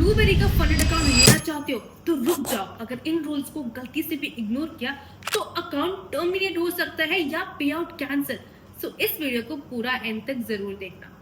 Blueberry का funded account लेना चाहते हो तो रुक जाओ। अगर इन रूल्स को गलती से भी इग्नोर किया तो अकाउंट टर्मिनेट हो सकता है या पे आउट कैंसिल। सो इस वीडियो को पूरा एंड तक जरूर देखना।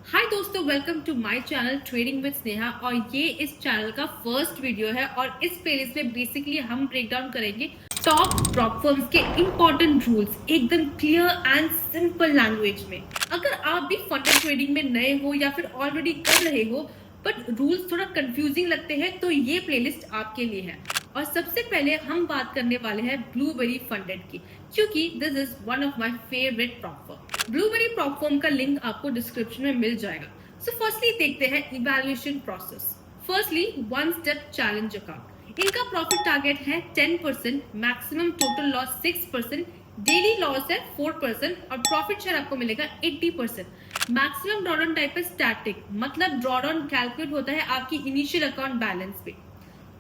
हाय दोस्तों, welcome to my channel trading with Sneha और ये इस चैनल का फर्स्ट वीडियो है और इस प्लेलिस्ट में बेसिकली हम ब्रेक डाउन करेंगे टॉप प्रॉप फर्म्स के इंपॉर्टेंट रूल्स एकदम क्लियर एंड सिंपल लैंग्वेज में। अगर आप भी फंडेड ट्रेडिंग में नए हो या फिर ऑलरेडी कर रहे हो बट रूल्स थोड़ा कंफ्यूजिंग लगते हैं तो ये प्लेलिस्ट आपके लिए है। और सबसे पहले हम बात करने वाले हैं ब्लूबेरी फंडेड की, क्योंकि this is one of my favourite prop firm. Blueberry prop firm का लिंक आपको डिस्क्रिप्शन में मिल जाएगा। सो फर्स्टली देखते हैं evaluation process. Firstly one step challenge account. इनका प्रॉफिट टारगेट है 10%, maximum total loss 6%, daily loss है 4% और प्रॉफिट शेयर आपको मिलेगा 80%। मैक्सिमम ड्रॉडाउन टाइप है स्टैटिक, मतलब ड्रॉडाउन कैलकुलेट होता है आपकी इनिशियल अकाउंट बैलेंस पे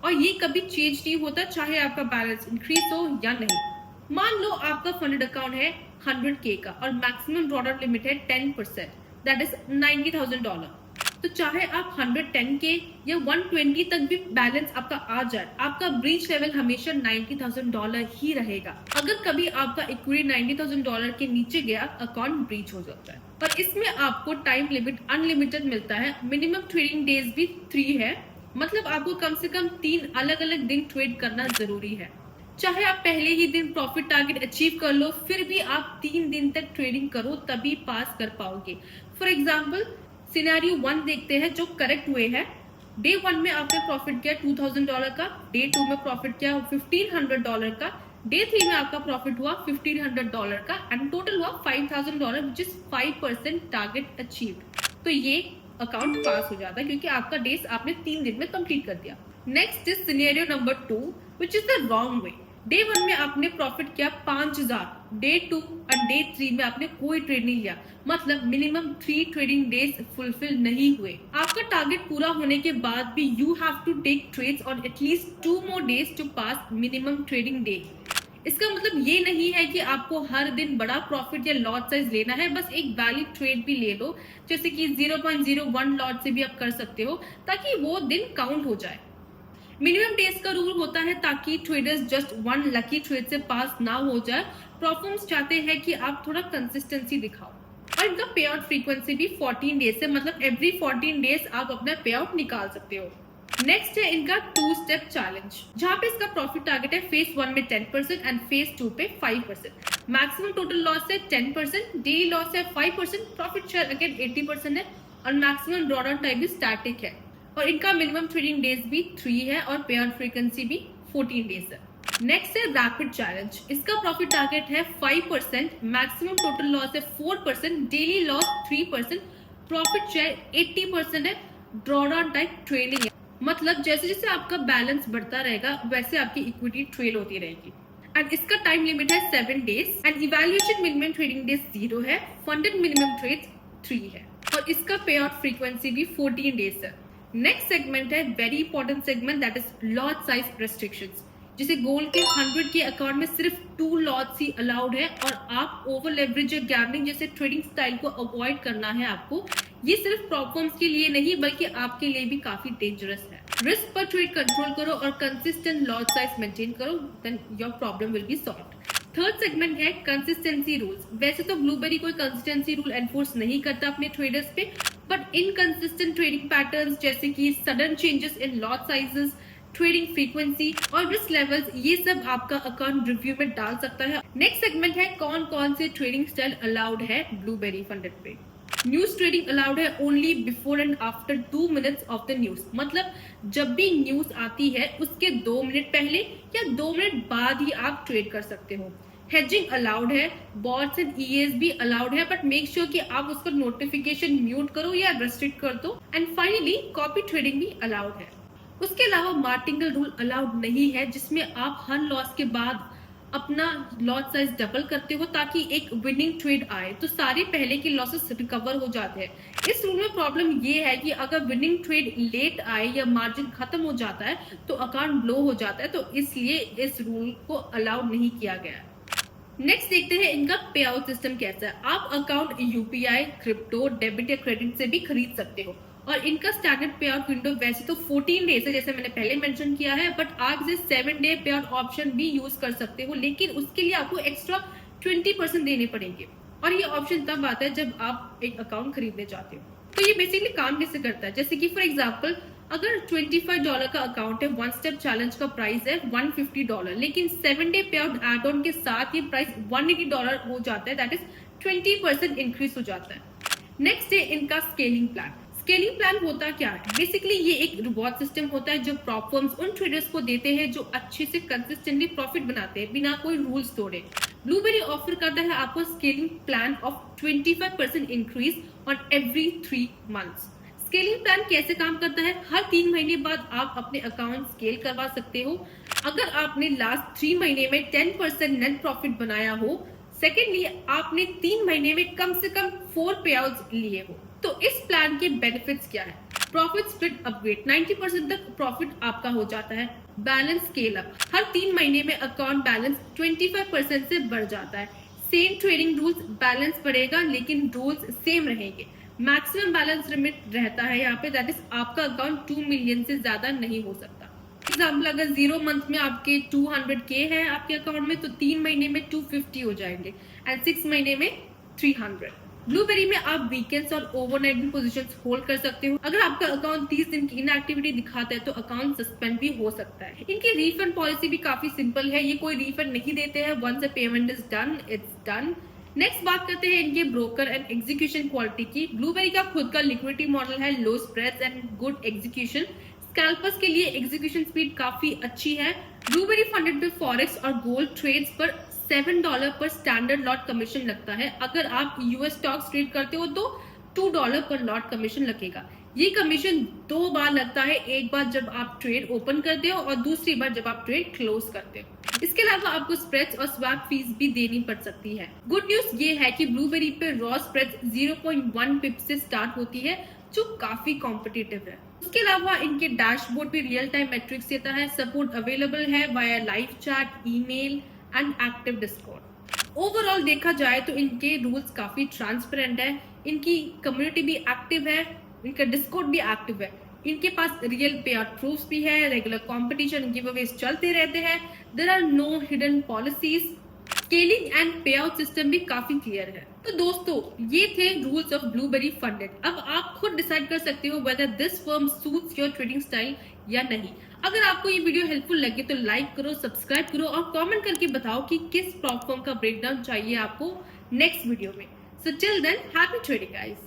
और ये कभी चेंज नहीं होता चाहे आपका बैलेंस इंक्रीज हो या नहीं। मान लो आपका फंडेड अकाउंट है 100K का और मैक्सिमम ड्रॉडाउन लिमिट है 10%, दैट इज $90,000। तो चाहे आप 110K या 120 तक भी बैलेंस आपका आ जाए, आपका ब्रीच लेवल हमेशा $90,000 ही रहेगा। अगर कभी आपका इक्विटी $90,000 के नीचे गया, अकाउंट ब्रीच हो जाता है। पर इसमें आपको टाइम लिमिट अनलिमिटेड मिलता है। मिनिमम ट्रेडिंग डेज भी 3 है, मतलब आपको कम से कम 3 अलग अलग दिन ट्रेड करना जरूरी है। चाहे आप पहले ही दिन प्रॉफिट टारगेट अचीव कर लो, फिर भी आप 3 दिन तक ट्रेडिंग करो तभी पास कर पाओगे। फॉर एग्जाम्पल सिनेरियो 1 देखते हैं जो करेक्ट हुए हैं। डे 1 में आपने प्रॉफिट किया $2,000 का, डे 2 में प्रॉफिट किया $1,500 का, डे 3 में आपका प्रॉफिट हुआ $1,500 का एंड टोटल हुआ $5,000 विच इज 5% टारगेट अचीव्ड। तो ये अकाउंट पास हो जाता है क्योंकि आपका डेज आपने 3 दिन में कंप्लीट कर दिया। Next is scenario number 2 which is the wrong way. Day 1 में आपने प्रॉफिट किया 5,000, डे 2 और डे 3 में आपने कोई ट्रेड नहीं लिया, मतलब मिनिमम 3 ट्रेडिंग डेज फुलफिल नहीं हुए। आपका टारगेट पूरा होने के बाद भी you have to take trades on at least 2 more days to pass minimum trading day. इसका मतलब ये नहीं है कि आपको हर दिन बड़ा प्रॉफिट या लॉट साइज लेना है, बस एक वैलिड ट्रेड भी ले लो, जैसे कि 0.01 लॉट से भी आप कर सकते हो ताकि वो दिन काउंट हो जाए। मिनिमम डेज का रूल होता है ताकि ट्रेडर्स जस्ट 1 लकी ट्रेड से पास ना हो जाए। प्रॉब्लम्स चाहते हैं कि आप थोड़ा कंसिस्टेंसी दिखाओ और इनका पे आउट फ्रीक्वेंसी भी 14 डेज है, मतलब एवरी 14 डेज आप अपना पे आउट निकाल सकते हो। नेक्स्ट है इनका 2 स्टेप चैलेंज, जहाँ पे इसका प्रॉफिट टारगेट है फेज 1 में 10% एंड फेज 2 पे 5%। मैक्सिमम टोटल लॉस है 10%, डेली लॉस है 5%, प्रॉफिट शेयर अगेन 80% है और मैक्सिमम ड्रॉडाउन टाइम भी स्टैटिक है और इनका मिनिमम ट्रेडिंग डेज भी 3 है और पे आउट फ्रीक्वेंसी भी 14 डेज है। नेक्स्ट है रैपिड चैलेंज। इसका प्रॉफिट टारगेट है 5%, मैक्सिमम टोटल लॉस है 4%, डेली लॉस 3%, प्रॉफिट शेयर 80% है, ड्रॉडाउन टाइप ट्रेडिंग है, मतलब जैसे जैसे आपका बैलेंस बढ़ता रहेगा वैसे आपकी इक्विटी ट्रेल होती रहेगी। एंड इसका टाइम लिमिट है 7 days and evaluation minimum trading days 0 है, फंडेड मिनिमम ट्रेड 3 है और इसका पे आउट फ्रीक्वेंसी भी 14 डेज है। नेक्स्ट सेगमेंट है very important segment, that is lot size restrictions. जैसे गोल्ड के 100K अकाउंट में सिर्फ 2 लॉट्स ही अलाउड है और आप ओवर लेवरेज या गैम्बलिंग जैसे ट्रेडिंग स्टाइल को अवॉइड करना है आपको। ये सिर्फ प्रॉब्लम्स के लिए नहीं बल्कि आपके लिए भी काफी डेंजरस है। रिस्क पर ट्रेड कंट्रोल करो और कंसिस्टेंट लॉट साइज मेंटेन करो, then your problem will be solved. Third segment है कंसिस्टेंसी रूल्स। वैसे तो ब्लूबेरी कोई कंसिस्टेंसी रूल एनफोर्स नहीं करता अपने ट्रेडर्स पे, बट इनकंसिस्टेंट ट्रेडिंग पैटर्न्स जैसे कि sudden changes in lot sizes, trading frequency और रिस्क लेवल्स, ये सब आपका अकाउंट रिव्यू में डाल सकता है। नेक्स्ट सेगमेंट है कौन कौन से ट्रेडिंग स्टाइल अलाउड है ब्लूबेरी फंडेड पे। न्यूज ट्रेडिंग अलाउड है only before and after 2 minutes of the news, मतलब जब भी न्यूज आती है उसके 2 मिनट पहले या 2 मिनट बाद ही आप ट्रेड कर सकते हो। हेजिंग अलाउड है, बॉट्स एंड ईएस भी अलाउड है, बट मेक श्योर कि आप उसका नोटिफिकेशन म्यूट करो या रेस्ट्रिक्ट कर दो। एंड फाइनली कॉपी ट्रेडिंग भी अलाउड है। उसके अलावा मार्टिंगल रूल अलाउड नहीं है, जिसमें आप हर लॉस के बाद अपना लॉट साइज डबल करते हो ताकि एक विनिंग ट्रेड आए, तो सारे पहले के लॉसेस रिकवर हो जाते हैं। इस रूल में प्रॉब्लम ये है कि अगर विनिंग ट्रेड लेट आए या मार्जिन खत्म हो जाता है तो अकाउंट ब्लो हो जाता है, तो इसलिए इस रूल को अलाउड नहीं किया गया। नेक्स्ट देखते हैं इनका पे आउट सिस्टम कैसा है। आप अकाउंट यूपीआई, क्रिप्टो, डेबिट या क्रेडिट से भी खरीद सकते हो और इनका स्टैंडर्ड पे आउट विंडो वैसे तो 14 डेज है जैसे मैंने पहले मेंशन किया है, बट आप इसे 7 डे पे आउट ऑप्शन भी यूज कर सकते हो, लेकिन उसके लिए आपको एक्स्ट्रा 20% देने पड़ेंगे। और ये ऑप्शन तब आता है जब आप एक अकाउंट खरीदने चाहते हो। तो ये बेसिकली काम कैसे करता है, जैसे कि फॉर एग्जांपल अगर $25 का अकाउंट है, वन स्टेप चैलेंज का प्राइस है $150, लेकिन 7 डे पे आउट एड ऑन के साथ ये प्राइस $180 हो जाता है, दैट इज 20% इंक्रीज हो जाता है। नेक्स्ट है इनका स्केलिंग प्लान। स्केलिंग प्लान होता क्या है, बेसिकली ये एक रिवॉर्ड सिस्टम होता है जो प्रॉप फर्म्स उन ट्रेडर्स को देते हैं जो अच्छे से कंसिस्टेंटली प्रॉफिट बनाते हैं बिना कोई रूल्स तोड़े। ब्लूबेरी ऑफर करता है आपको scaling plan of 25% increase on every 3 months. Scaling plan कैसे काम करता है, हर 3 महीने बाद आप अपने अकाउंट स्केल करवा सकते हो अगर आपने लास्ट 3 महीने में 10% नेट प्रॉफिट बनाया हो। सेकेंडली, आपने 3 महीने में कम से कम 4 पे आउट्स लिए हो। तो इस प्लान के बेनिफिट्स क्या है, प्रॉफिट स्प्लिट अपग्रेड, 90% तक प्रॉफिट आपका हो जाता है। बैलेंस स्केल अप, हर 3 महीने में अकाउंट बैलेंस 25% से बढ़ जाता है। सेम ट्रेडिंग रूल्स, बैलेंस बढ़ेगा लेकिन रूल्स सेम रहेंगे। मैक्सिमम बैलेंस लिमिट रहता है यहाँ पे, दैट इज आपका अकाउंट 2 मिलियन से ज्यादा नहीं हो सकता। एग्जाम्पल, अगर 0 मंथ में आपके 200K है आपके अकाउंट में, तो 3 महीने में 250 हो जाएंगे एंड 6 महीने में 300। ब्लूबेरी में आप वीकेंड्स और ओवरनाइट भी पोजीशंस होल्ड कर सकते हो। अगर आपका अकाउंट 30 दिन की इनएक्टिविटी दिखाता है तो अकाउंट सस्पेंड भी हो सकता है। इनकी रिफंड पॉलिसी भी काफी सिंपल है, ये कोई रिफंड नहीं देते हैं, once the payment is done it's done. Next बात करते हैं इनके ब्रोकर एंड एग्जीक्यूशन क्वालिटी की। ब्लूबेरी का खुद का लिक्विडिटी मॉडल है, low spreads and good execution. Scalpers के लिए एग्जीक्यूशन स्पीड काफी अच्छी है। ब्लूबेरी फंडेड पे फॉरेक्स और गोल्ड ट्रेड्स पर $7 पर स्टैंडर्ड लॉट कमीशन लगता है। अगर आप यूएस स्टॉक्स ट्रेड करते हो तो $2 पर लॉट कमीशन लगेगा। ये कमीशन 2 बार लगता है, एक बार जब आप ट्रेड ओपन करते हो और दूसरी बार जब आप ट्रेड क्लोज करते हो। इसके अलावा आपको स्प्रेड्स और स्वैप फीस भी देनी पड़ सकती है। गुड न्यूज ये है कि ब्लूबेरी पे रॉ स्प्रेड्स 0.1 पिप से स्टार्ट होती है, जो काफी कॉम्पिटिटिव है। उसके अलावा इनके डैशबोर्ड पे रियल टाइम मैट्रिक्स देता है, सपोर्ट अवेलेबल है via live chat, email and active Discord. Overall देखा जाए तो इनके रूल्स काफी ट्रांसपेरेंट है, इनकी कम्युनिटी भी एक्टिव है, इनका डिस्कॉर्ड भी एक्टिव है, इनके पास रियल पे आउट प्रूफ्स भी है, रेगुलर कंपटीशन गिवअवेज चलते रहते हैं, there are no hidden policies, scaling and pay out system भी काफी क्लियर है। तो दोस्तों, ये थे रूल्स ऑफ ब्लूबेरी फंडेड। अब आप खुद डिसाइड कर सकते हो whether this firm suits your trading style या नहीं। अगर आपको ये वीडियो हेल्पफुल लगे तो लाइक करो, सब्सक्राइब करो और कमेंट करके बताओ कि किस प्रॉप फर्म का ब्रेकडाउन चाहिए आपको नेक्स्ट वीडियो में। So till then, happy trading guys.